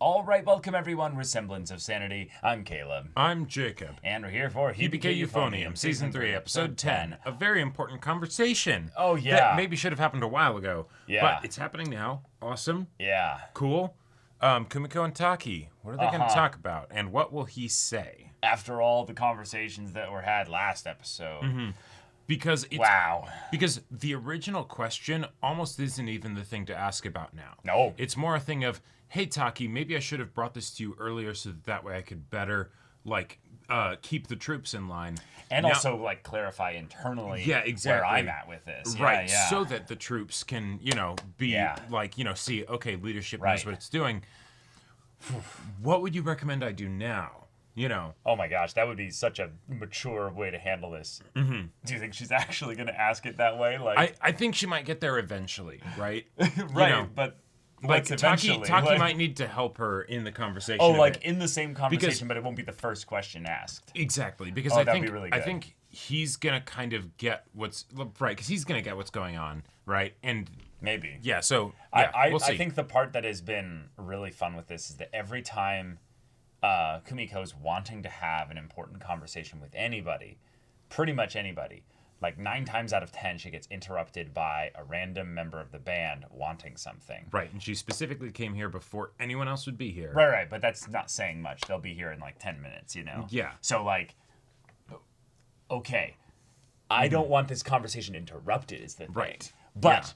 All right, welcome everyone. We're Semblance of Sanity. I'm Caleb. I'm Jacob. And we're here for Hibike Euphonium, Season 3, Episode 10. A very important conversation. Oh, yeah. That maybe should have happened a while ago. Yeah. But it's happening now. Awesome. Yeah. Cool. Kumiko and Taki, what are they going to talk about? And what will he say? After all the conversations that were had last episode. Mm-hmm. Because it's... Wow. Because the original question almost isn't even the thing to ask about now. No. It's more a thing of, hey, Taki, maybe I should have brought this to you earlier so that way I could better, keep the troops in line. And now, also, clarify internally exactly. where I'm at with this. Right, yeah. so that the troops can, be, see, okay, leadership knows what it's doing. What would you recommend I do now? Oh my gosh, that would be such a mature way to handle this. Mm-hmm. Do you think she's actually going to ask it that way? I think she might get there eventually, right? Right, but... Taki might need to help her in the conversation. Oh, in the same conversation, but it won't be the first question asked. Exactly, because that'd be really good. I think he's gonna kind of get what's right, because he's gonna get what's going on, right? And maybe, yeah. So we'll see. I think the part that has been really fun with this is that every time Kumiko's wanting to have an important conversation with anybody, pretty much anybody. 9 times out of 10, she gets interrupted by a random member of the band wanting something. Right, and she specifically came here before anyone else would be here. Right, but that's not saying much. They'll be here in 10 minutes, Yeah. So okay, I don't want this conversation interrupted is the thing. Right. But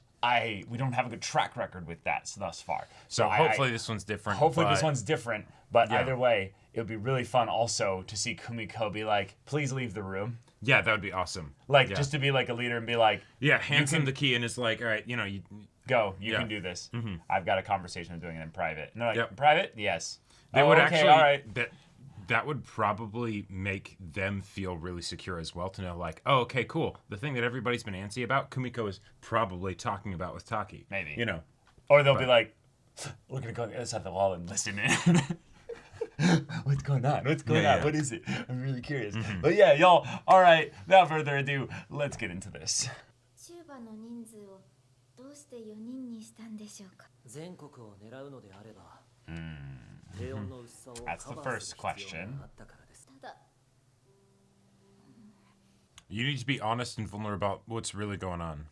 we don't have a good track record with that thus far. So hopefully this one's different. Hopefully this one's different, but either way, it would be really fun also to see Kumiko be like, please leave the room. Yeah, that would be awesome. Just to be a leader and be like... Yeah, hands him the key and is like, all right, you... Go, you can do this. Mm-hmm. I've got a conversation, I'm doing it in private. And they're like, private? Yes. They would actually... All right. That would probably make them feel really secure as well to know, oh, okay, cool. The thing that everybody's been antsy about, Kumiko is probably talking about with Taki. Maybe. Or they'll be like, we're going to go on the other side of the wall and listen in. What's going on? What is it? I'm really curious. Mm-hmm. But yeah, y'all, all right, without further ado, let's get into this. That's the first question. You need to be honest and vulnerable about what's really going on.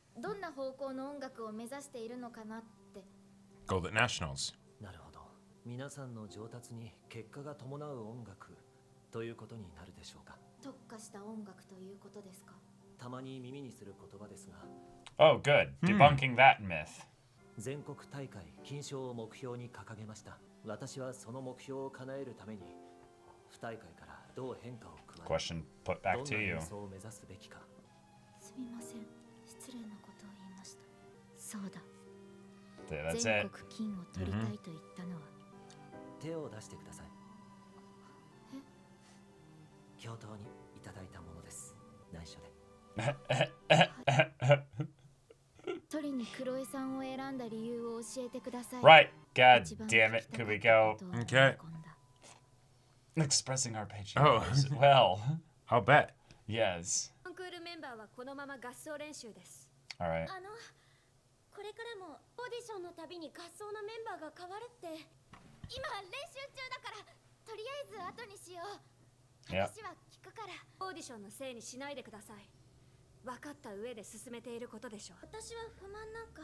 Gold at Nationals. 皆さんの上達に結果が伴う音楽ということになるでしょうか。特化した音楽ということですか。たまに耳にする言葉ですが。Oh, good. Debunking that myth. 全国大会金賞を目標に掲げました。私はその目標を叶えるために不大会からどう変化を加え、 Question put back to you. どんな演奏を目指すべきか。すみません。失礼なことを言いました。そうだ。That's 全 it. 国金を取りたいと言ったのは。手を出してください。教頭にいただいたものです。内緒で。鳥にクロエさんを選んだ理由を教えてください。 Right. God damn it. Kumiko. Okay. Expressing arpeggios. Oh. Well. I'll bet. Yes. コンクールメンバーはこのまま合奏練習です。 All right. これからもオーディションのたびに合奏のメンバーが変わるって。今練習中だからとりあえず後にしよう。話は聞くから。オーディションのせいにしないでください。分かった上で進めていることでしょ。私は不満なんか。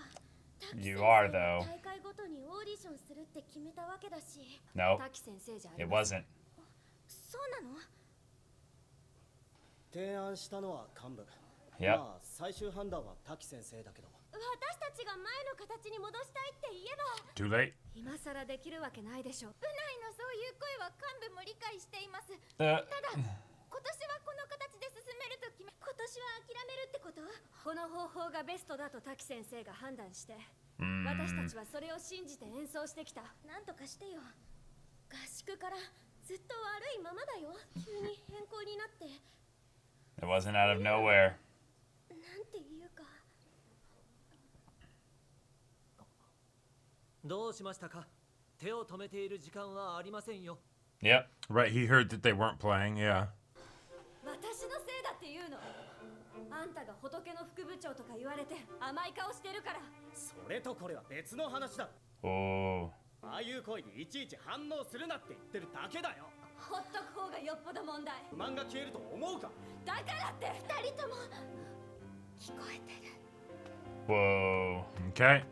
You are though. 大会ごとにオーディションするって決めたわけだし。No. 滝先生じゃあり It ません。 wasn't. そうなの？提案したのは幹部。 Yep. まあ最終判断は滝先生だけど。私たちが前の形に戻したいって言えば。 Too late. 今さらできるわけないでしょ。部内のそういう声は幹部も理解しています。Uh, ただ、今年はこの形で進めると決め、今年は諦めるってこと？この方法がベストだと滝先生が判断して、mm. 私たちはそれを信じて演奏してきた。なんとかしてよ。合宿からずっと悪いままだよ。急に変更になって。It wasn't out of nowhere. なんていうか。どうしましたか？手を止めている時間はありませんよ。 Yep. Right, he heard that they weren't playing, yeah. 私のせいだって言うの。あんたが仏の副部長とか言われて甘い顔してるから。それとこれは別の話だ。Oh. ああいう声にいちいち反応するなって言ってるだけだよ。ほっとく方がよっぽど問題。不満が消えると思うか。だからって二人とも聞こえてる。 Whoa. Okay.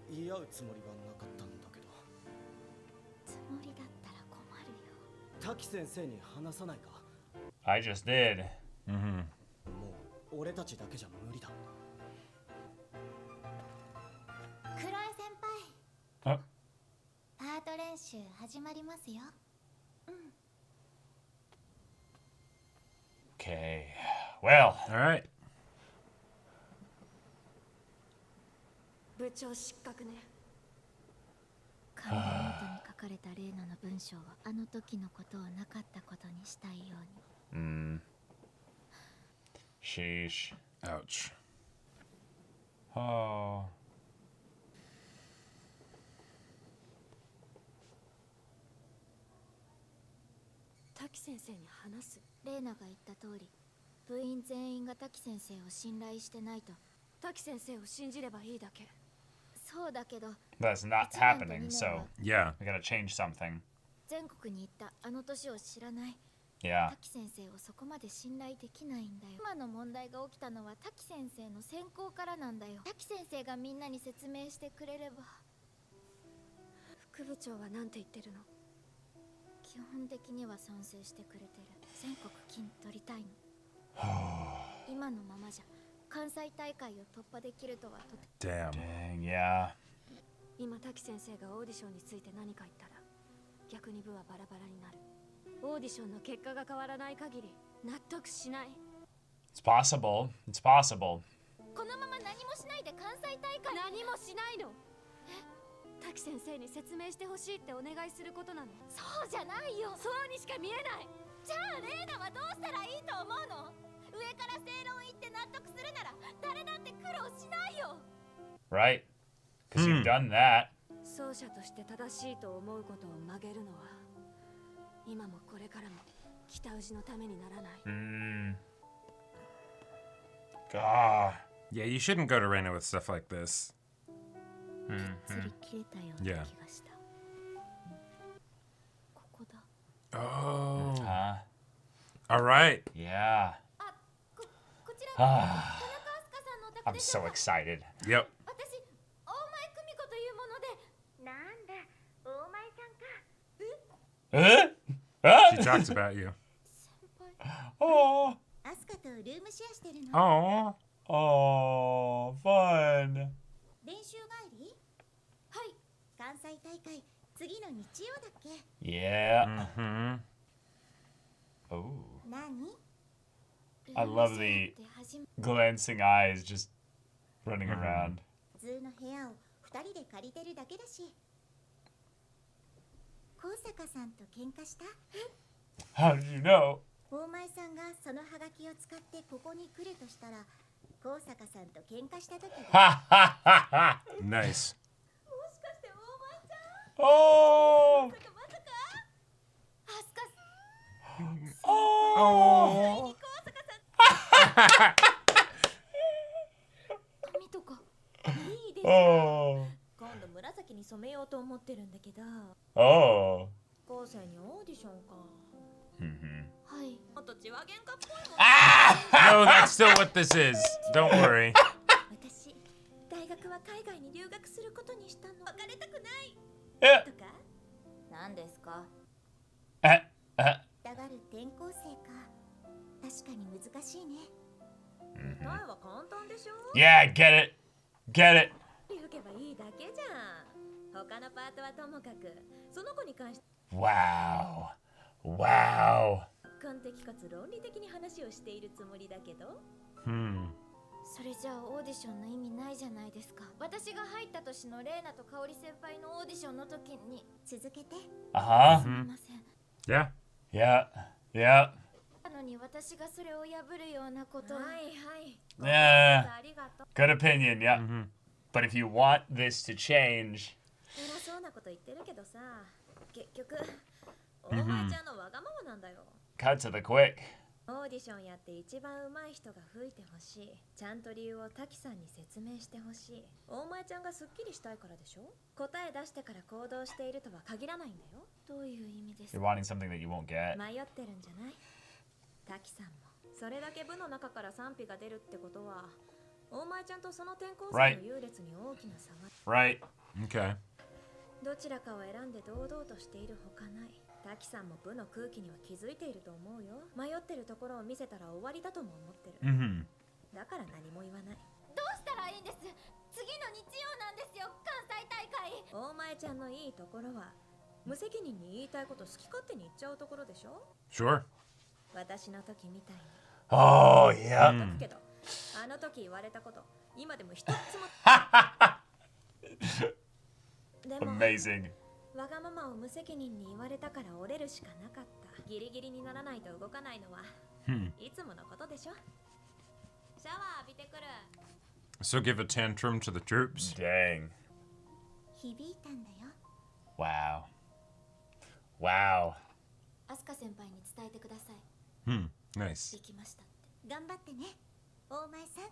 言い合うつもりはなかったんだけど。つもりだったら困るよ。滝先生に話さないか。 I just did. もう俺たちだけじゃ無理だ。クロエ先あ輩。パート練習始まりますよ。Okay. Well. All right. 部長失格ね。看板ノートに書かれたレイナの文章はあの時のことをなかったことにしたいように。Sheesh. Ouch. Oh. 滝先生に話す。レイナが言った通り、部員全員が滝先生を信頼してないと。滝先生を信じればいいだけ。そうだけど、 That's not 1年と happening, 2年 so は Yeah. we gotta change something. 全国に行ったあの年を知らない。 Yeah. 滝先生をそこまで信頼できないんだよ。今の問題が起きたのは滝先生の選考からなんだよ。滝先生がみんなに説明してくれれば。副部長は何て言ってるの？基本的には賛成してくれてる。全国金取りたいの。今のままじゃ関西大会を突破できるとはとて。 Damn. Dang, yeah. 今滝先生がオーディションについて何か言ったら逆に部はバラバラになる。オーディションの結果が変わらない限り納得しない。 It's possible. It's possible. このまま何もしないで関西大会。何もしないの。滝先生に説明してほしいってお願いすることなの。そうじゃないよ。そうにしか見えない。じゃあレイナはどうしたらいいと思うの？上から正論言って納得するなら誰だって苦労しないよ。 Right? Because you've done that. 奏者として正しいと思うことを曲げるのは今もこれからも北氏のためにならない。God. Yeah, you shouldn't go to Reina with stuff like this. 釣り切れたような気がした。ここだ。 Oh. Huh? All right. Yeah. こちら Ah, 田中飛鳥さんのお宅 I'm でしょ so うか。 excited. Yep. 私、大前久美子というもので。なんだ、大前さんか。She talks about you. 先輩。 Oh. アスカとルームシェアしてるの。 Oh. Oh, fun. 練習帰り？はい。関西大会、次の日曜だっけ？ Yeah. Hmm. Oh. 何？ I love the glancing eyes just running around. 普通の部屋を2人で借りてるだけだし。高坂さんと喧嘩した？ How did you know? 大前さんがそのハガキを使ってここに来るとしたら、高坂さんと喧嘩した時で。 Ha ha ha ha. Nice. もしかして大前ちゃん？ Oh. まさか？アスカさん。 Oh. 高坂さん。髪とかいいですよ。 Oh. 今度紫に染めようと思ってるんだけど。 Oh. 高生にオーディションか。 Mm-hmm. はい。もっと血は喧嘩っぽいもん。 No, that's still what this is. Don't worry. 私、大学は海外に留学することにしたの。別れたくない。 Eh, とか？何ですか？ eh. たがる転校生か。確かに難しいね。答えは簡単でしょ？ Yeah, get it. Get it. 吹けばいいだけじゃん。他のパートはともかく、その子に関して Wow. Wow. 完璧かつ論理的に話をしているつもりだけど。 Hmm. それじゃあオーディションの意味ないじゃないですか。私が入った年のレイナと香織先輩のオーディションの時に。続けて。 Uh-huh. すみません。 Yeah. Yeah. Yeah. なのに私がそれを破るようなこと。はいはい。 Yeah. ありがとう。 Good opinion, yeah. But if you want this to change, 偉そうなこと言ってるけどさ、結局、お前ちゃんのわがままなんだよ。 cut to the quick. オーディションやって一番上手い人が吹いてほしい。ちゃんと理由を滝さんに説明してほしい。大前ちゃんがスッキリしたいからでしょ。答え出してから行動しているとは限らないんだよ。どういう意味ですか？ You're wanting something that you won't get. 迷ってるんじゃない？滝さんもそれだけ部の中から賛否が出るってことは、大前ちゃんとその転校生の優劣に大きな差が。Right. Okay. どちらかを選んで堂々としているほかない。滝さんも部の空気には気づいていると思うよ。迷ってるところを見せたら終わりだとも思ってる。だから何も言わない。どうしたらいいんです？次の日曜なんですよ、関西大会。大前ちゃんのいいところは無責任に言いたいこと好き勝手に言っちゃうところでしょ。 Sure. 私の時みたいに。Oh, yeah. けどあの時言われたこと今でも一つもでも Amazing. わがままを無責任に言われたから折れるしかなかった。ギリギリにならないと動かないのはいつものことでしょ。シャワー浴びてくる。 So give a tantrum to the troops. Dang. 響いたんだよ。 Wow. Wow. アスカ先輩に伝えてください。 Nice. できましたって。頑張ってね、大前さん。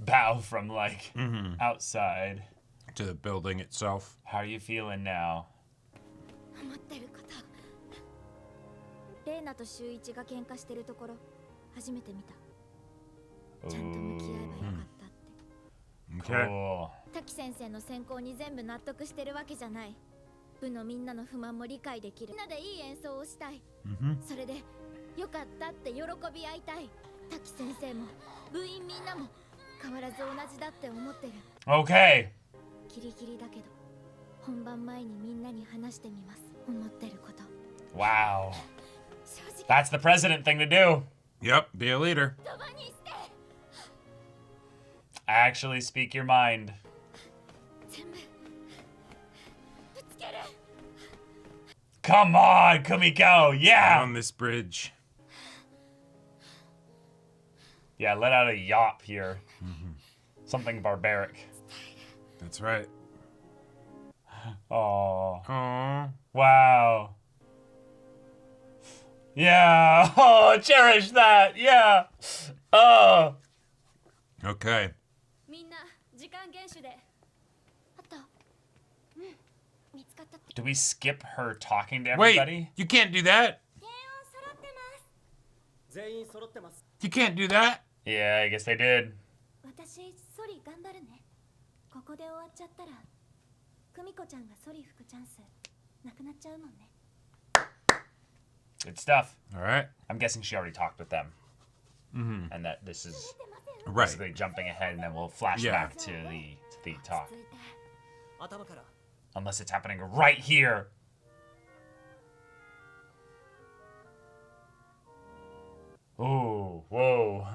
Bow from like outside. To the building itself. How are you feeling now? 思ってること。レイナと秀一が喧嘩してるところ初めて見た。ちゃんと向き合えばよかったって。 Okay. Cool. 滝先生の選考に全部納得してるわけじゃない。部のみんなの不満も理解できる。みんなでいい演奏をしたい。それでよかったって喜び合いたい。滝先生も部員みんなも変わらず同じだって思ってる。 Okay. ギリギリだけど本番前にみんなに話してみます。思ってること。 Wow. 正直 That's the president thing to do. Yep, be a leader. 言葉にして。 Actually speak your mind. 全部ぶつける。 Come on, Kumiko. Yeah. On this bridge. Yeah, let out a yop here. Something barbaric. That's right. Oh. Aww. Wow. Yeah. Oh, cherish that. Yeah. Oh. Okay. みんな時間厳守で。あと、見つかったって。 Do we skip her talking to Wait, everybody? you can't do that. 原音揃ってます。全員揃ってます。 You can't do that. Yeah, I guess they did. 私、ソリ頑張るね。ここで終わっちゃったら、クミコちゃんがソリ吹くチャンスなくなっちゃうもんね。 Good stuff. All right. I'm guessing she already talked with them. And that this is Right. basically jumping ahead, and then we'll flash Yeah. back to the talk. 続いて頭から Unless it's happening right here. Ooh, whoa.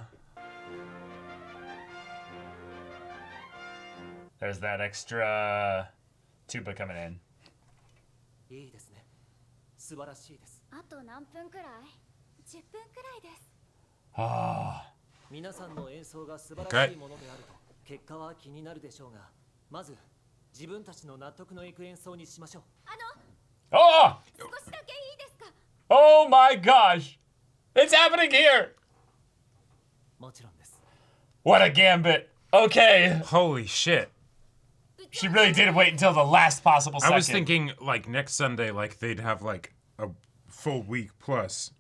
There's that extra tuba coming in. いいですね。素晴らしいです。あと何分くらい ?10 分くらいです。 Ah. 皆さんの演奏が素晴らしいものであると結果は気になるでしょうが、まず自分たちの納得のいく演奏にしましょう。Oh! 少しだけいいですか？ Oh my gosh! It's happening here! もちろんです。 What a gambit. Okay. Holy shit. She really did wait until the last possible second. I was thinking like next Sunday, like they'd have like a full week plus.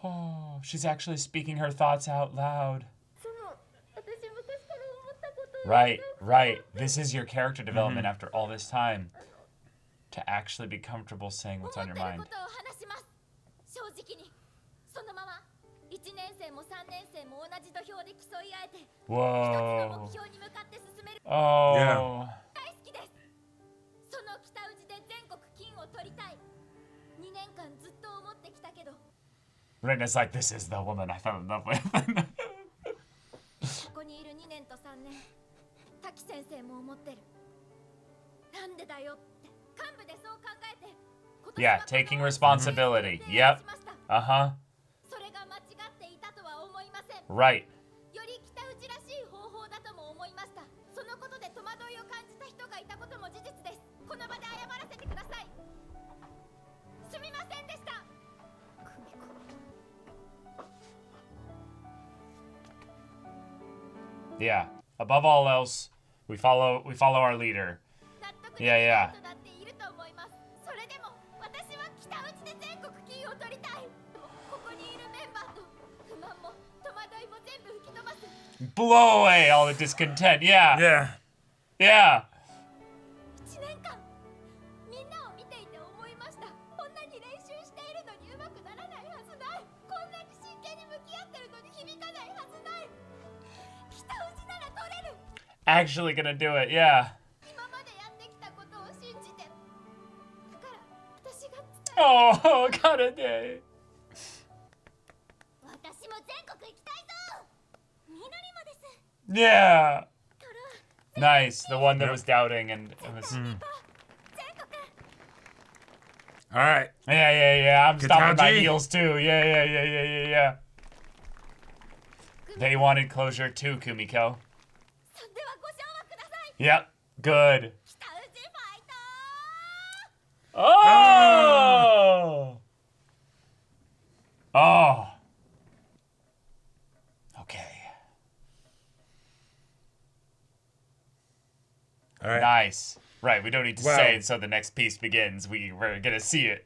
Oh, she's actually speaking her thoughts out loud. その、私昔から思ったことを Right, right. This is your character development after all this time. To actually be comfortable saying 思 what's って on る your こ mind. とを話します。正直に。そのまま、1年生も3年生も同じ土俵で競い合えて、一つの Whoa. 目標に向かって進める。 Oh. 大好きです。その北宇治で全国金を取りたい。2年間ずっと思ってきたけど、 Rena's like, this is the woman I fell in love with. ここにいる2年と3年、滝先生も思ってる。なんでだよって、幹部でそう考えて、今年 Yeah, は taking この responsibility. 提案 Yep. しました Uh-huh. それが間違っていたとは思いません。 Right. より北宇治らしい方法だとも思いました。そのことで戸惑いを感じた人がいたことも事実で Yeah. Above all else, we follow our leader. Yeah, yeah. Blow away all the discontent. Yeah. Yeah. Yeah. Actually gonna do it, yeah. Oh, got it. Yeah. Nice. The one that was doubting and was. All right. Yeah. I'm stomping my heels too. Yeah. They wanted closure too, Kumiko. Yep. Good. Oh. Oh. Okay. All right. Nice. Right, we don't need to say it, so the next piece begins. We're gonna see it.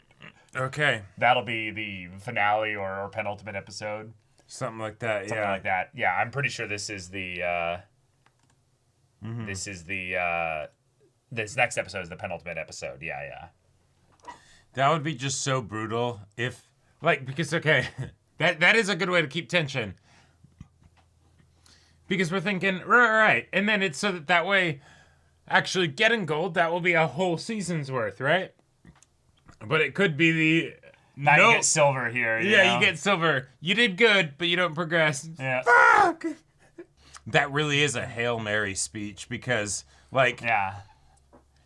Okay. That'll be the finale or penultimate episode. Something like that, Something like that. Yeah, I'm pretty sure this is the this next episode is the penultimate episode. Yeah. That would be just so brutal if, like, because, okay, that is a good way to keep tension. Because we're thinking, right, and then it's so that way, actually getting gold, that will be a whole season's worth, right? But it could be the... Now you get silver here. You know? You get silver. You did good, but you don't progress. Yeah. Fuck! That really is a Hail Mary speech because, like... Yeah.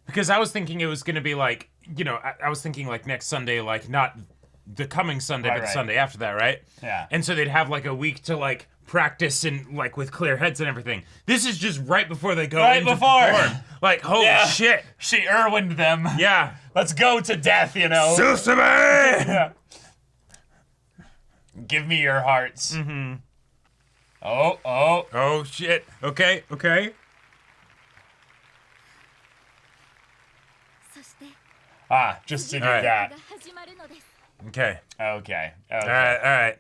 Because I was thinking it was going to be like, you know, I was thinking like next Sunday, like not the coming Sunday, but the Sunday after that, right? Yeah. And so they'd have like a week to like practice and like with clear heads and everything. This is just right before they go in to perform. Like, holy shit. She Irwined them. Yeah. Let's go to death, you know. Susume! Yeah. Give me your hearts. Mm-hmm. Oh. Oh, shit. Okay. Just to do that. Okay. All right.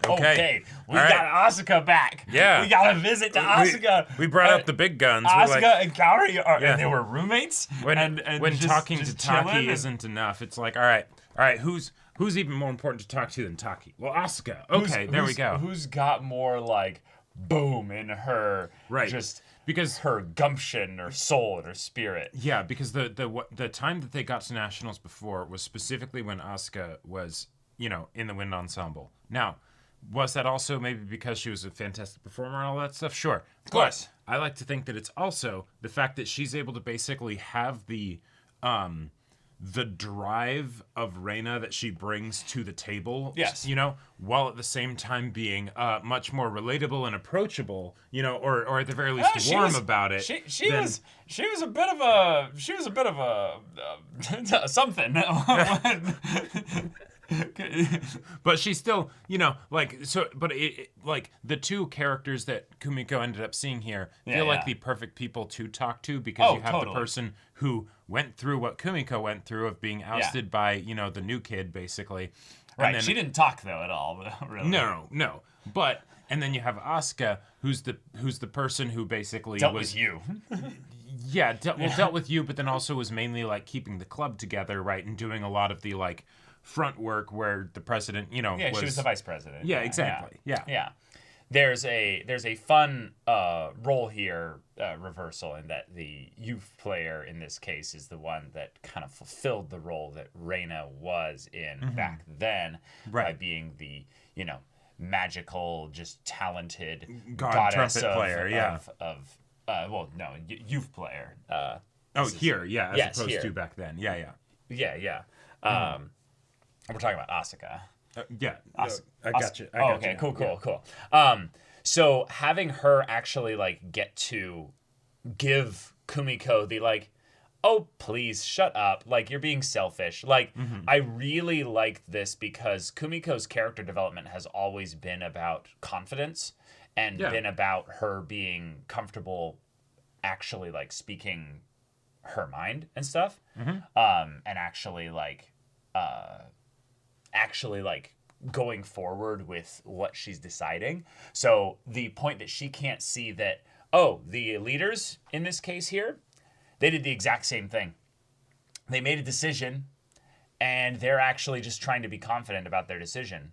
Okay. We got Asuka back. Yeah. We got a visit to Asuka. We brought up the big guns. Asuka and Kaori and they were roommates. When just, talking just to Taki chilling. isn't enough, it's like, all right, who's even more important to talk to than Taki? Well, Asuka. Okay, there we go. Who's got more like boom in her just because her gumption or soul or spirit. Yeah, because the time that they got to nationals before was specifically when Asuka was, you know, in the wind ensemble. Now, was that also maybe because she was a fantastic performer and all that stuff? Sure. Of course. But I like to think that it's also the fact that she's able to basically have the drive of Reina that she brings to the table. Yes. You know, while at the same time being much more relatable and approachable, you know, or at the very least warm about it. She was a bit of a something. But she's still, you know, like, so, but like the two characters that Kumiko ended up seeing here feel like the perfect people to talk to because you have the person who went through what Kumiko went through of being ousted by, you know, the new kid, basically. Right, And then, she didn't talk, though, at all, really. No. But, and then you have Asuka, who's the person who basically dealt with you. dealt with you, but then also was mainly, like, keeping the club together, right, and doing a lot of the, like, front work where the president, you know, she was the vice president. Yeah, exactly. Yeah. There's a fun role here reversal in that the youth player in this case is the one that kind of fulfilled the role that Reina was in back then by being the, you know, magical, just talented goddess trumpet player, youth player. As opposed to back then. Yeah. We're talking about Asuka. I got you. Okay, cool. So having her actually like get to give Kumiko the like, oh please shut up, like you're being selfish. Like I really liked this because Kumiko's character development has always been about confidence and been about her being comfortable actually like speaking her mind and stuff. And actually like going forward with what she's deciding. So the point that she can't see that, oh, the leaders in this case here, they did the exact same thing. They made a decision and they're actually just trying to be confident about their decision.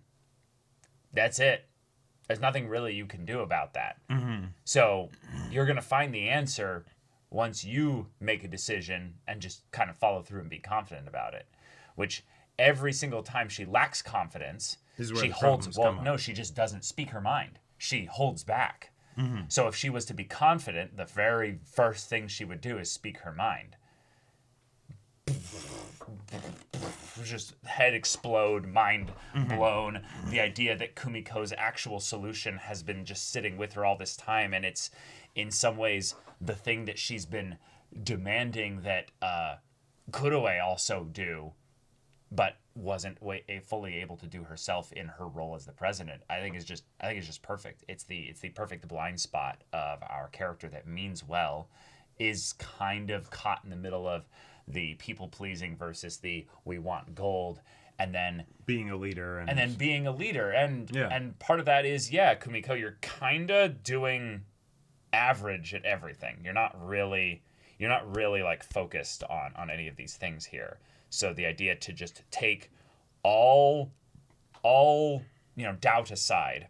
That's it. There's nothing really you can do about that. So you're going to find the answer once you make a decision and just kind of follow through and be confident about it. Which every single time she lacks confidence, she holds, she just doesn't speak her mind. She holds back. So if she was to be confident, the very first thing she would do is speak her mind. Just head explode, mind blown. The idea that Kumiko's actual solution has been just sitting with her all this time, and it's in some ways the thing that she's been demanding that Kuroe also do, but wasn't fully able to do herself in her role as the president. I think it's just perfect. It's the perfect blind spot of our character that means well, is kind of caught in the middle of the people pleasing versus the we want gold, and then being a leader and part of that is Kumiko, you're kind of doing average at everything. You're not really like focused on any of these things here. So the idea to just take all doubt aside,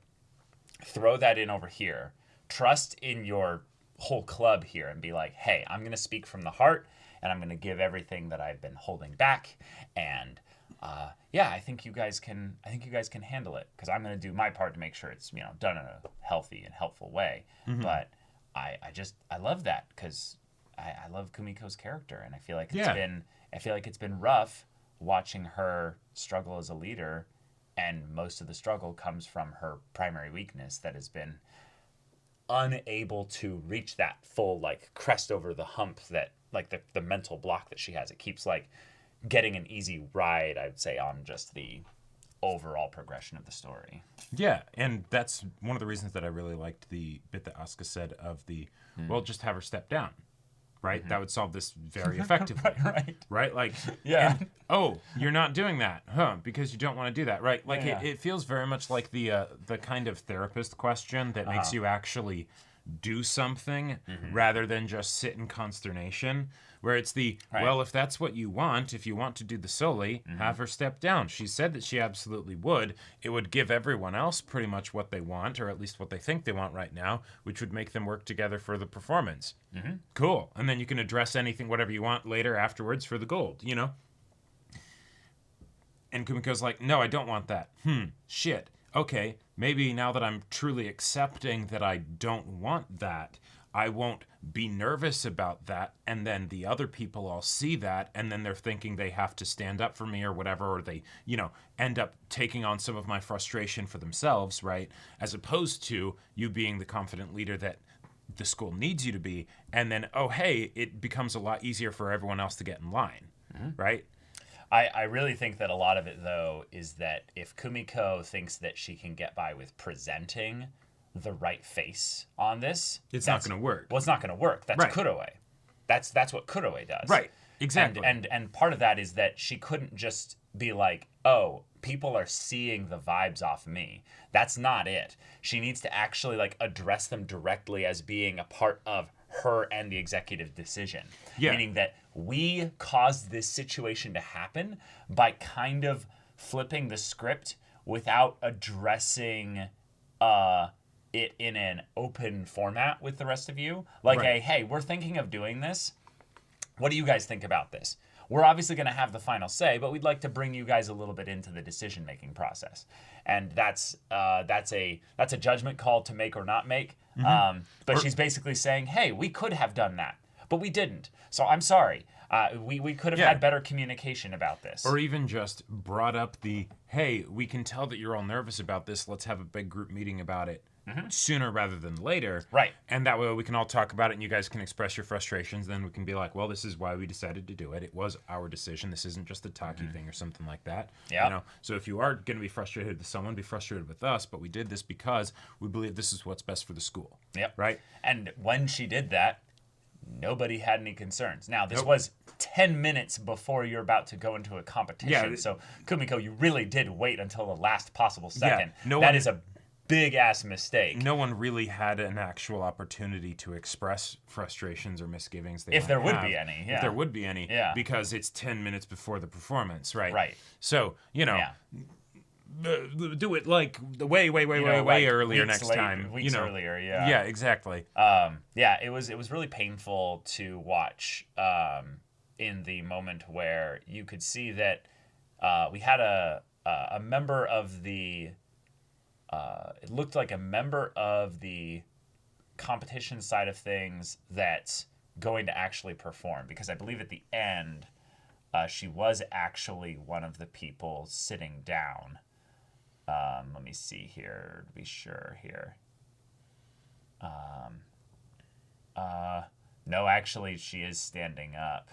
throw that in over here, trust in your whole club here, and be like, hey, I'm going to speak from the heart, and I'm going to give everything that I've been holding back, and I think you guys can handle it, because I'm going to do my part to make sure it's done in a healthy and helpful way. But I love that, because I love Kumiko's character, and I feel like it's been rough watching her struggle as a leader, and most of the struggle comes from her primary weakness that has been unable to reach that full like crest over the hump, that like the mental block that she has. It keeps like getting an easy ride, I'd say, on just the overall progression of the story. Yeah, and that's one of the reasons that I really liked the bit that Asuka said of the, well, just have her step down, right? That would solve this very effectively. Right? Like, and, oh, you're not doing that, because you don't want to do that, right? Like, it feels very much like the kind of therapist question that makes you actually do something rather than just sit in consternation, where it's the, well, if that's what you want, if you want to do the soli, have her step down. She said that she absolutely would. It would give everyone else pretty much what they want, or at least what they think they want right now, which would make them work together for the performance. Cool. And then you can address anything, whatever you want later afterwards for the gold, And Kumiko's like, no, I don't want that. Shit. Okay, maybe now that I'm truly accepting that I don't want that, I won't be nervous about that, and then the other people all see that, and then they're thinking they have to stand up for me or whatever, or they, end up taking on some of my frustration for themselves, right? As opposed to you being the confident leader that the school needs you to be, and then, oh, hey, it becomes a lot easier for everyone else to get in line, right? I really think that a lot of it, though, is that if Kumiko thinks that she can get by with presenting the right face on this, it's not going to work. Well, it's not going to work. That's Kuroe. That's what Kuroe does. Right. Exactly. And part of that is that she couldn't just be like, oh, people are seeing the vibes off me. That's not it. She needs to actually like address them directly as being a part of her and the executive decision. Meaning that we caused this situation to happen by kind of flipping the script without addressing it in an open format with the rest of you. Like, hey, we're thinking of doing this. What do you guys think about this? We're obviously going to have the final say, but we'd like to bring you guys a little bit into the decision-making process. And that's a judgment call to make or not make. But she's basically saying, hey, we could have done that, but we didn't. So I'm sorry. We could have had better communication about this. Or even just brought up the, hey, we can tell that you're all nervous about this. Let's have a big group meeting about it. sooner rather than later. Right. And that way we can all talk about it and you guys can express your frustrations. Then we can be like, well, this is why we decided to do it. It was our decision. This isn't just a Taki thing or something like that. Yeah. You know? So if you are going to be frustrated with someone, be frustrated with us. But we did this because we believe this is what's best for the school. Yep. Right? And when she did that, nobody had any concerns. Now, this was 10 minutes before you're about to go into a competition. Yeah. So, Kumiko, you really did wait until the last possible second. Yeah, That is a big-ass mistake. No one really had an actual opportunity to express frustrations or misgivings. If there would be any, yeah. If there would be any. Yeah. Because it's 10 minutes before the performance, right? Right. So, you know... Yeah. Do it like way like earlier next time. Weeks earlier, yeah. Yeah, exactly. Yeah, it was really painful to watch in the moment where you could see that we had a member of the it looked like a member of the competition side of things that's going to actually perform, because I believe at the end she was actually one of the people sitting down. Let me see here to be sure here. No, actually, she is standing up.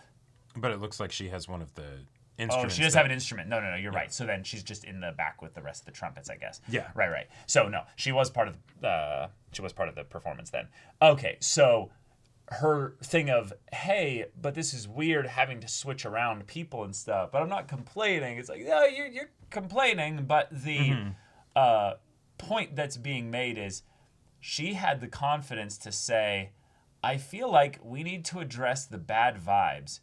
But it looks like she has one of the instruments. Oh, she does have an instrument. No, you're right. So then she's just in the back with the rest of the trumpets, I guess. Yeah. Right. So no, she was part of the performance then. Okay, so her thing of, hey, but this is weird having to switch around people and stuff, but I'm not complaining. It's like, no, you're complaining, but the point that's being made is she had the confidence to say, I feel like we need to address the bad vibes.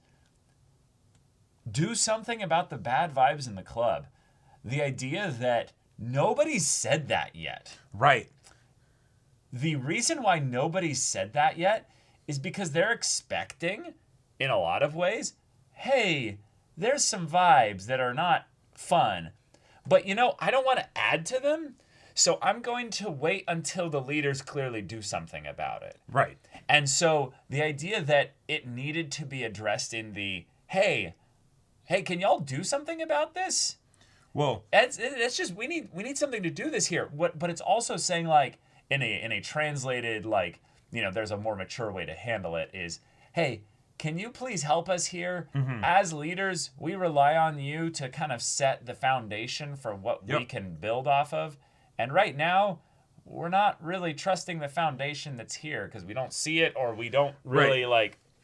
Do something about the bad vibes in the club. The idea that nobody's said that yet. Right. The reason why nobody's said that yet is because they're expecting, in a lot of ways, hey, there's some vibes that are not fun. But, I don't want to add to them, so I'm going to wait until the leaders clearly do something about it. Right. And so the idea that it needed to be addressed in the, hey, can y'all do something about this? Well, it's just we need something to do this here. But it's also saying, like, in a translated, like, there's a more mature way to handle it is, hey, can you please help us here? As leaders, we rely on you to kind of set the foundation for what we can build off of. And right now, we're not really trusting the foundation that's here because we don't see it, or we don't really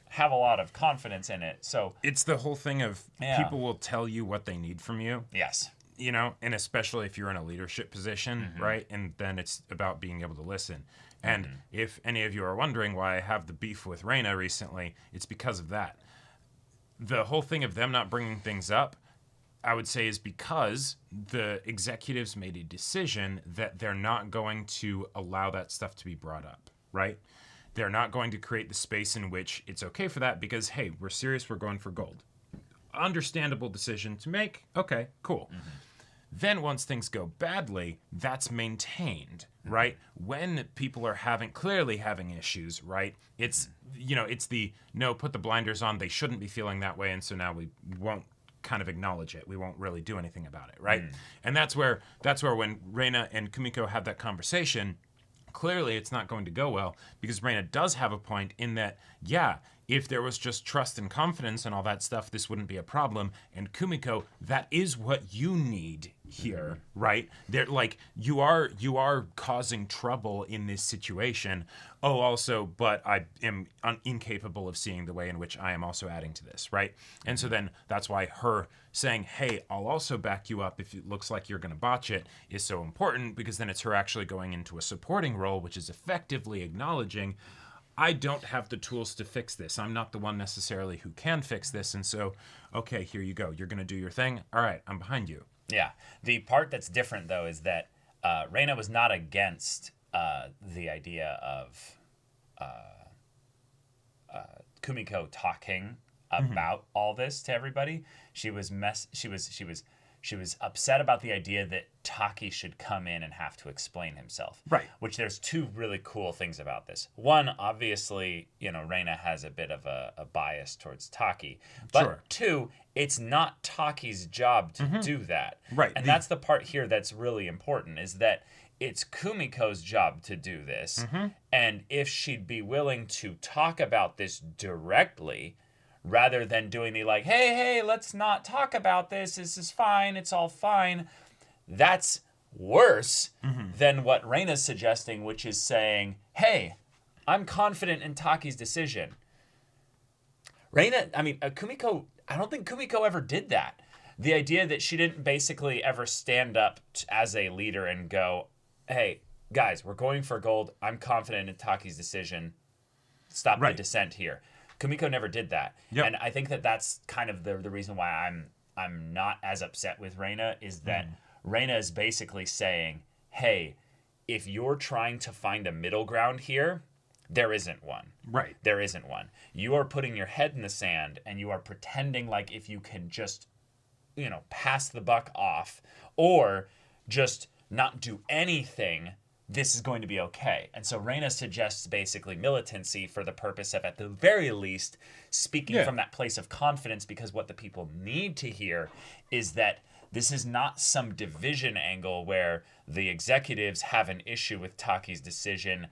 have a lot of confidence in it. So it's the whole thing of people will tell you what they need from you. Yes. And especially if you're in a leadership position, right? And then it's about being able to listen. And if any of you are wondering why I have the beef with Reina recently, it's because of that. The whole thing of them not bringing things up, I would say, is because the executives made a decision that they're not going to allow that stuff to be brought up, right? They're not going to create the space in which it's okay for that because, hey, we're serious, we're going for gold. Understandable decision to make. Okay, cool. Then once things go badly, that's maintained, right? When people are clearly having issues, right? It's, it's put the blinders on, they shouldn't be feeling that way, and so now we won't kind of acknowledge it. We won't really do anything about it, right? And that's where when Reina and Kumiko have that conversation, clearly it's not going to go well because Reina does have a point in that, if there was just trust and confidence and all that stuff, this wouldn't be a problem. And Kumiko, that is what you need here, right? They're like, you are causing trouble in this situation. Oh, also, but I am incapable of seeing the way in which I am also adding to this, right? And so then that's why her saying, hey, I'll also back you up if it looks like you're going to botch it is so important, because then it's her actually going into a supporting role, which is effectively acknowledging, I don't have the tools to fix this. I'm not the one necessarily who can fix this. And so, okay, here you go. You're going to do your thing. All right, I'm behind you. Yeah. The part that's different, though, is that Reina was not against the idea of Kumiko talking about all this to everybody. She was upset about the idea that Taki should come in and have to explain himself. Right. Which there's two really cool things about this. One, obviously, Reina has a bit of a bias towards Taki. But two, it's not Taki's job to do that. Right. And that's the part here that's really important, is that it's Kumiko's job to do this. And if she'd be willing to talk about this directly, rather than doing the like, hey, let's not talk about this. This is fine. It's all fine. That's worse than what Reina's suggesting, which is saying, hey, I'm confident in Taki's decision. Kumiko, I don't think Kumiko ever did that. The idea that she didn't basically ever stand up as a leader and go, hey, guys, we're going for gold. I'm confident in Taki's decision. Stop the dissent here. Kumiko never did that. Yep. And I think that that's kind of the reason why I'm not as upset with Reina, is that Reina is basically saying, hey, if you're trying to find a middle ground here, there isn't one. Right. There isn't one. You are putting your head in the sand and you are pretending like if you can just, pass the buck off or just not do anything, this is going to be okay. And so Reina suggests basically militancy for the purpose of, at the very least, speaking from that place of confidence, because what the people need to hear is that this is not some division angle where the executives have an issue with Taki's decision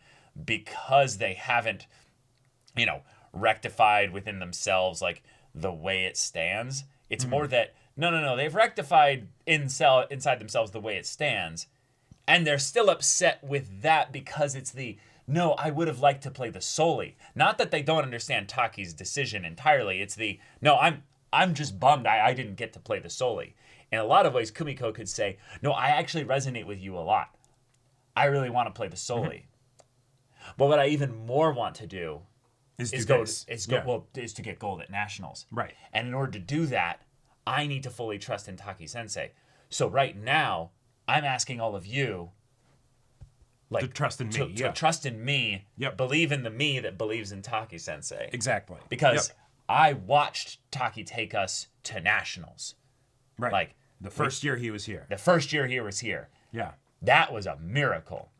because they haven't, rectified within themselves like the way it stands. It's more that, no, they've rectified inside themselves the way it stands. And they're still upset with that because it's no, I would have liked to play the Soli. Not that they don't understand Taki's decision entirely. It's no, I'm just bummed I didn't get to play the Soli. In a lot of ways, Kumiko could say, no, I actually resonate with you a lot. I really want to play the Soli. But what I even more want to do is to get gold at nationals. Right. And in order to do that, I need to fully trust in Taki Sensei. So right now, I'm asking all of you to trust in me. To trust in me. Yep. Believe in the me that believes in Taki Sensei. Exactly. Because I watched Taki take us to nationals. Right. Like the first year he was here. The first year he was here. Yeah. That was a miracle.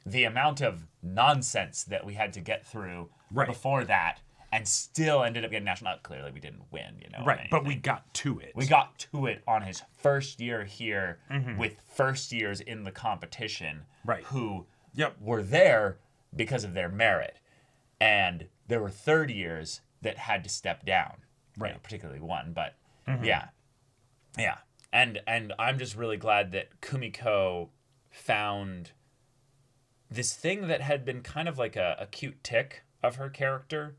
The amount of nonsense that we had to get through before that, and still ended up getting national. Clearly, we didn't win, Right, but we got to it. We got to it on his first year here with first years in the competition who were there because of their merit. And there were third years that had to step down. Right. Particularly one, but yeah. And I'm just really glad that Kumiko found this thing that had been kind of like a cute tick of her character,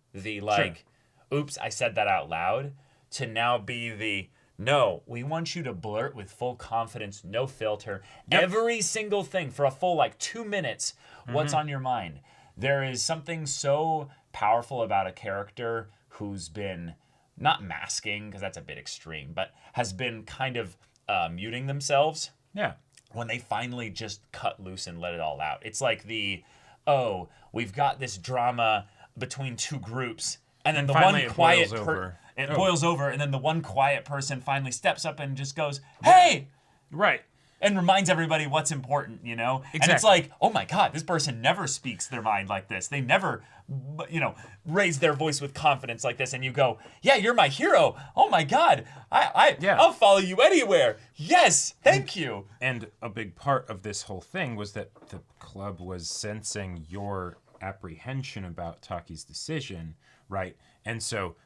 oops, I said that out loud, to now be no, we want you to blurt with full confidence, no filter, every single thing for a full 2 minutes, what's on your mind. There is something so powerful about a character who's been not masking, because that's a bit extreme, but has been kind of muting themselves. Yeah. When they finally just cut loose and let it all out. It's like we've got this drama between two groups, and then the one quiet boils over, and then the one quiet person finally steps up and just goes, hey! Right. And reminds everybody what's important, Exactly. And it's like, oh my God, this person never speaks their mind like this. They never, raise their voice with confidence like this. And you go, yeah, you're my hero. Oh my God, I'll follow you anywhere. Yes, thank you. And a big part of this whole thing was that the club was sensing your apprehension about Taki's decision, right? And so,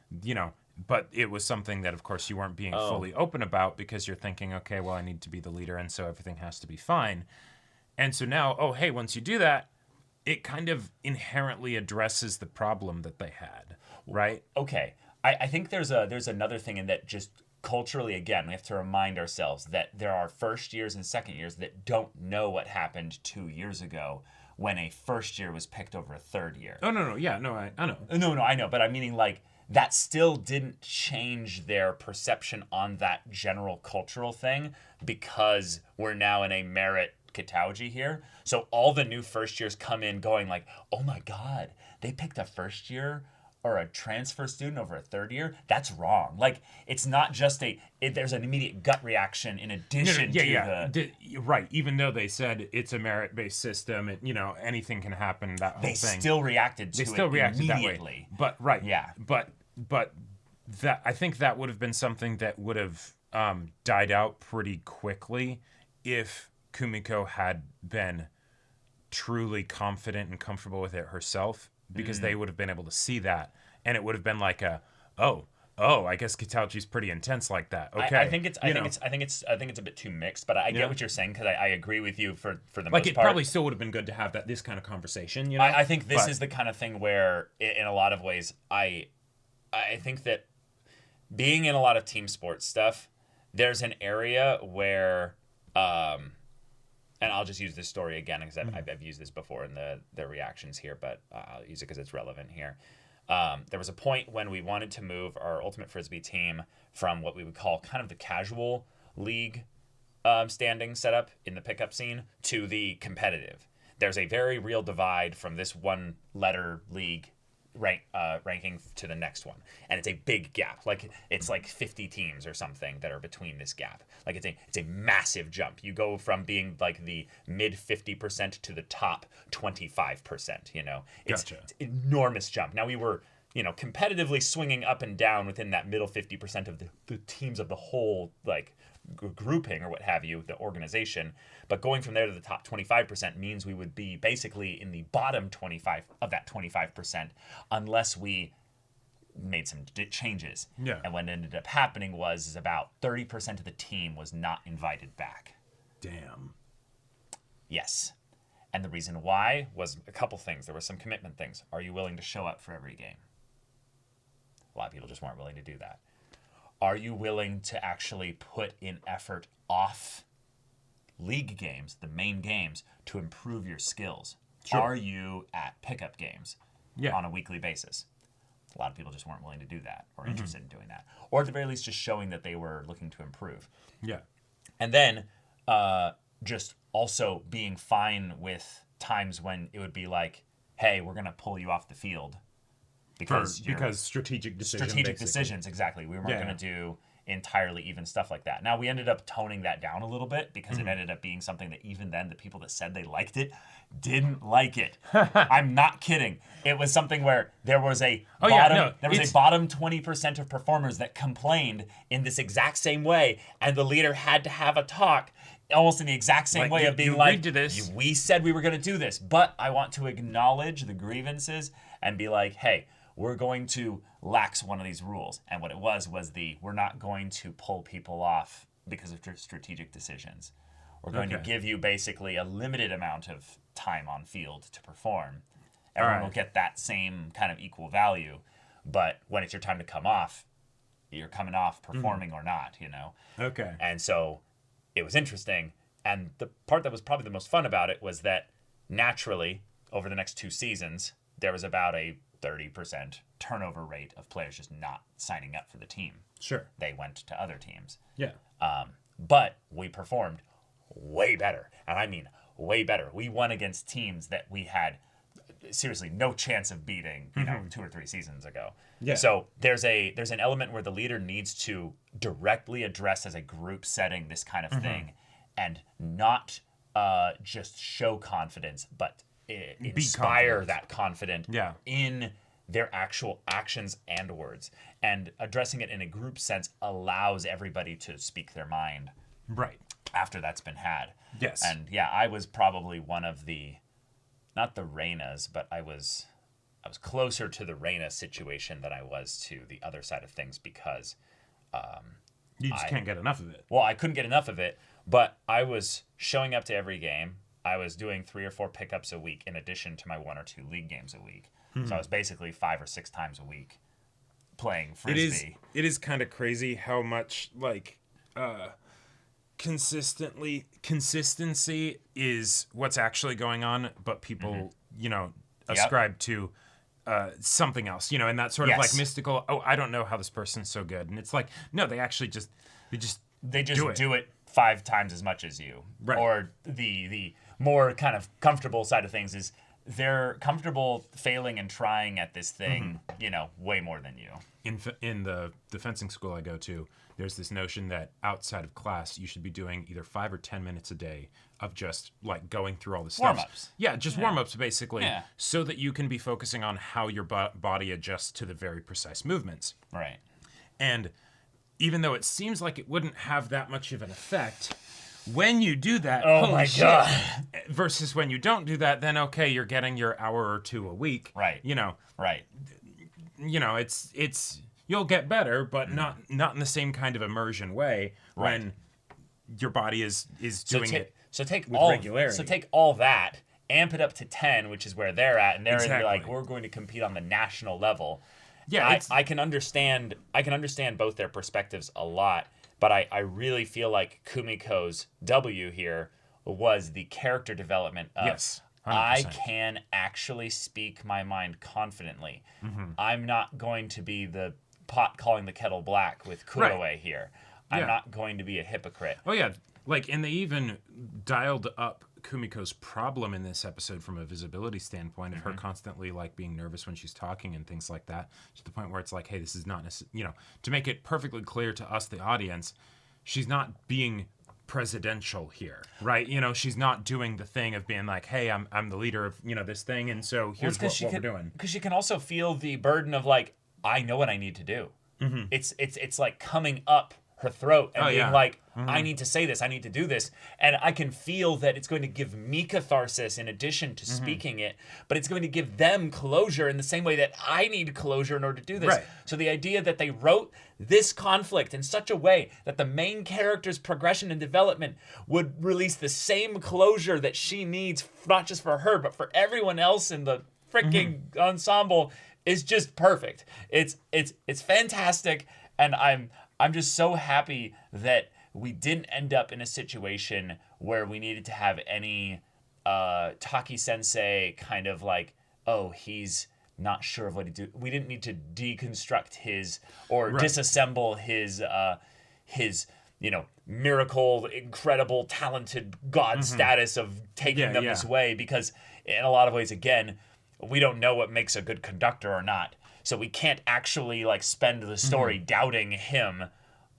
but it was something that, of course, you weren't being fully open about because you're thinking, okay, well, I need to be the leader, and so everything has to be fine. And so now, once you do that, it kind of inherently addresses the problem that they had, right? Okay. I think there's another thing in that, just culturally, again, we have to remind ourselves that there are first years and second years that don't know what happened 2 years ago when a first year was picked over a third year. Oh, no. Yeah, no, I know. No, I know. But I'm meaning that still didn't change their perception on that general cultural thing, because we're now in a merit Kitauji here. So all the new first years come in going oh my God, they picked a first year or a transfer student over a third year? That's wrong. It's not just there's an immediate gut reaction in addition to right. Even though they said it's a merit-based system, and anything can happen, that whole thing. They still reacted to it immediately. That way. But but that, I think that would have been something that would have died out pretty quickly if Kumiko had been truly confident and comfortable with it herself, because they would have been able to see that, and it would have been like oh, I guess Kitauchi's pretty intense like that. Okay, I think it's a bit too mixed, but I get what you're saying, because I agree with you for the most part. It probably still would have been good to have this kind of conversation. I think this is the kind of thing where, in a lot of ways, I think that being in a lot of team sports stuff, there's an area where, and I'll just use this story again because I've used this before in the reactions here, but I'll use it because it's relevant here. There was a point when we wanted to move our Ultimate Frisbee team from what we would call kind of the casual league standing setup in the pickup scene to the competitive. There's a very real divide from this one letter league ranking to the next one, and it's a big gap. Like it's like 50 teams or something that are between this gap. Like it's a massive jump. You go from being like the mid 50% to the top 25%. It's an enormous jump. Now we were competitively swinging up and down within that middle 50% of the teams of the whole like grouping or what have you, the organization. But going from there to the top 25% means we would be basically in the bottom 25 of that 25% unless we made some changes. Yeah. And what ended up happening was about 30% of the team was not invited back. Damn. Yes. And the reason why was a couple things. There were some commitment things. Are you willing to show up for every game? A lot of people just weren't willing to do that. Are you willing to actually put in effort off league games, the main games, to improve your skills? Sure. Are you at pickup games on a weekly basis? A lot of people just weren't willing to do that or interested in doing that. Or at the very least, just showing that they were looking to improve. Yeah. And then just also being fine with times when it would be like, hey, we're going to pull you off the field. Because strategic decisions. Strategic decisions, exactly. We weren't going to do entirely even stuff like that. Now, we ended up toning that down a little bit because it ended up being something that even then the people that said they liked it didn't like it. I'm not kidding. It was something where there was a bottom 20% of performers that complained in this exact same way, and the leader had to have a talk almost in the exact same way of being like, we said we were going to do this, but I want to acknowledge the grievances and be like, hey, we're going to lax one of these rules. And what it was we're not going to pull people off because of strategic decisions. We're going to give you basically a limited amount of time on field to perform. Everyone will get that same kind of equal value. But when it's your time to come off, you're coming off performing or not, Okay. And so it was interesting. And the part that was probably the most fun about it was that naturally, over the next 2 seasons, there was about a 30% turnover rate of players just not signing up for the team. Sure. They went to other teams. Yeah. But we performed way better. And I mean way better. We won against teams that we had seriously no chance of beating, 2 or 3 seasons ago. Yeah. So there's an element where the leader needs to directly address as a group setting this kind of thing and not just show confidence, but inspire that confidence in their actual actions and words. And addressing it in a group sense allows everybody to speak their mind. Right. After that's been had. Yes. And I was probably one of the, not the Reynas, but I was closer to the Reyna situation than I was to the other side of things because you just can't get enough of it. Well, I couldn't get enough of it, but I was showing up to every game. I was doing 3 or 4 pickups a week in addition to my 1 or 2 league games a week. So I was basically 5 or 6 times a week playing Frisbee. It is kind of crazy how much consistency is what's actually going on, but people, ascribe to something else, and that sort of like mystical, I don't know how this person's so good. And it's like, no, they actually just do it 5 times as much as you. Right. Or the more kind of comfortable side of things is they're comfortable failing and trying at this thing, way more than you. In the fencing school I go to, there's this notion that outside of class, you should be doing either 5 or 10 minutes a day of just like going through all the stuff. Warm-ups. Yeah, just warm-ups basically, so that you can be focusing on how your body adjusts to the very precise movements. Right. And even though it seems like it wouldn't have that much of an effect, when you do that, oh my god! Versus when you don't do that, then okay, you're getting your hour or two a week. Right. Right. It's you'll get better, but not in the same kind of immersion way when your body is doing it. So take with all regularity. So take all that, amp it up to 10, which is where they're at, and they're Exactly. like, we're going to compete on the national level. Yeah, I can understand both their perspectives a lot, but I really feel like Kumiko's W here was the character development of 100%. I can actually speak my mind confidently. I'm not going to be the pot calling the kettle black with Kuroe here. I'm not going to be a hypocrite. Oh yeah, and they even dialed up Kumiko's problem in this episode from a visibility standpoint of her constantly being nervous when she's talking and things like that, to the point where it's like, hey, this is not to make it perfectly clear to us, the audience, she's not being presidential here, right? She's not doing the thing of being like, hey, I'm the leader of this thing, and so here's what we're doing. Because she can also feel the burden of I know what I need to do. It's like coming up her throat and being like, I need to say this, I need to do this. And I can feel that it's going to give me catharsis in addition to speaking it, but it's going to give them closure in the same way that I need closure in order to do this. Right. So the idea that they wrote this conflict in such a way that the main character's progression and development would release the same closure that she needs, not just for her, but for everyone else in the freaking ensemble, is just perfect. It's fantastic, and I'm just so happy that we didn't end up in a situation where we needed to have any Taki sensei kind of he's not sure of what he do. We didn't need to deconstruct his or disassemble his miracle, incredible, talented god status of taking them this way, because in a lot of ways, again, we don't know what makes a good conductor or not. So we can't actually spend the story doubting him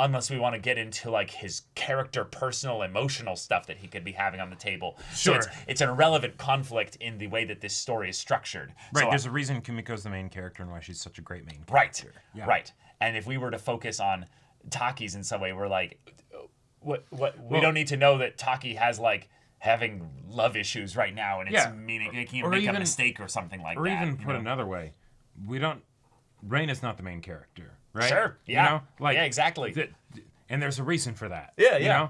unless we want to get into his character, personal, emotional stuff that he could be having on the table. Sure. So it's an irrelevant conflict in the way that this story is structured. Right, So, there's a reason Kumiko's the main character and why she's such a great main right, character. Yeah. right. And if we were to focus on Taki's in some way, we're we don't need to know that Taki has having love issues right now, and it's making him make a mistake or something like that. Or even put another way, Reina's not the main character, right? Sure, yeah. Yeah, exactly. And there's a reason for that. Yeah.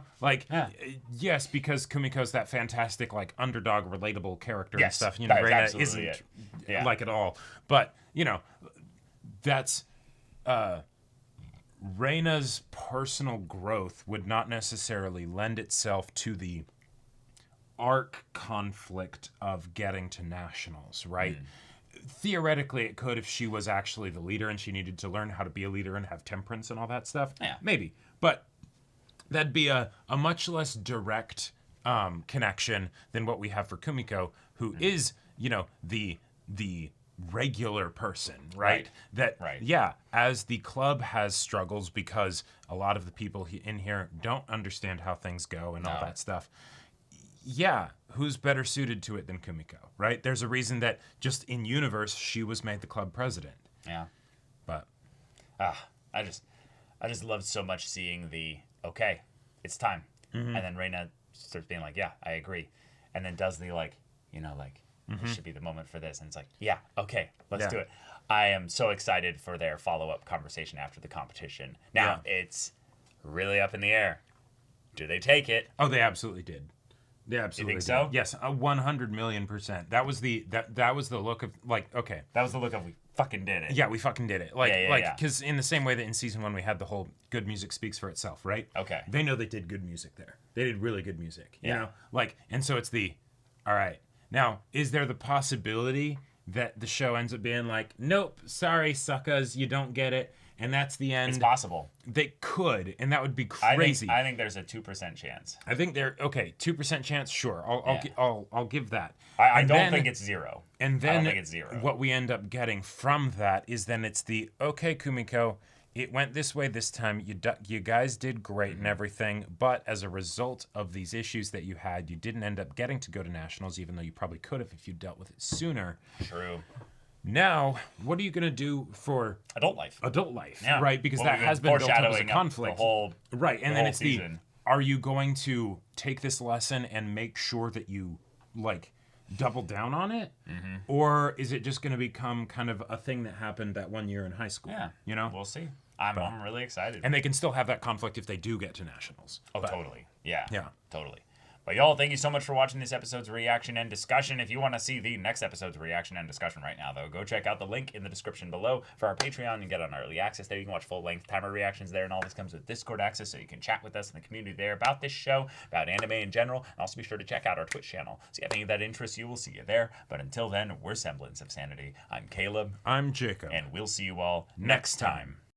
Yes, because Kumiko's that fantastic, underdog, relatable character and stuff. that Reina is isn't it. Yeah. at all. But, that's... Reina's personal growth would not necessarily lend itself to the arc conflict of getting to nationals, right? Theoretically, it could if she was actually the leader and she needed to learn how to be a leader and have temperance and all that stuff. Yeah. Maybe. But that'd be a much less direct connection than what we have for Kumiko, who is, the regular person, right? As the club has struggles because a lot of the people in here don't understand how things go and all that stuff. Yeah, who's better suited to it than Kumiko, right? There's a reason that just in universe she was made the club president. Yeah. But I just loved so much seeing okay, it's time. And then Reina starts being like, yeah, I agree. And then does the this should be the moment for this. And it's like, yeah, okay, let's do it. I am so excited for their follow-up conversation after the competition. Now, it's really up in the air. Do they take it? Oh, they absolutely did. They absolutely You think so? did. Yes, 100,000,000%. That was the look of okay. That was the look of we fucking did it. Yeah, we fucking did it. Because in the same way that in season 1 we had the whole good music speaks for itself, right? Okay. They know they did good music there. They did really good music. You know? And so it's all right. Now, is there the possibility that the show ends up being nope, sorry, suckers, you don't get it, and that's the end? It's possible. They could, and that would be crazy. I think there's a 2% chance. I think 2% chance, sure. I'll give that. I don't think it's zero. And then I don't think it's zero. What we end up getting from that is then it's okay, Kumiko, it went this way this time. You guys did great and everything, but as a result of these issues that you had, you didn't end up getting to go to nationals, even though you probably could have if you dealt with it sooner. True. Now, what are you going to do for adult life? Right, because that has been built up as a conflict. The whole right, and then it's season. are you going to take this lesson and make sure that you like double down on it, or is it just going to become kind of a thing that happened that 1 year in high school? Yeah, you know, we'll see. I'm really excited, and they can still have that conflict if they do get to nationals. Oh, totally. Yeah, totally. But y'all, thank you so much for watching this episode's reaction and discussion. If you want to see the next episode's reaction and discussion right now, though, go check out the link in the description below for our Patreon and get on early access there. You can watch full-length timer reactions there, and all this comes with Discord access, so you can chat with us in the community there about this show, about anime in general, and also be sure to check out our Twitch channel. So if any of that interests you, we'll see you there. But until then, we're Semblance of Sanity. I'm Caleb. I'm Jacob. And we'll see you all next time.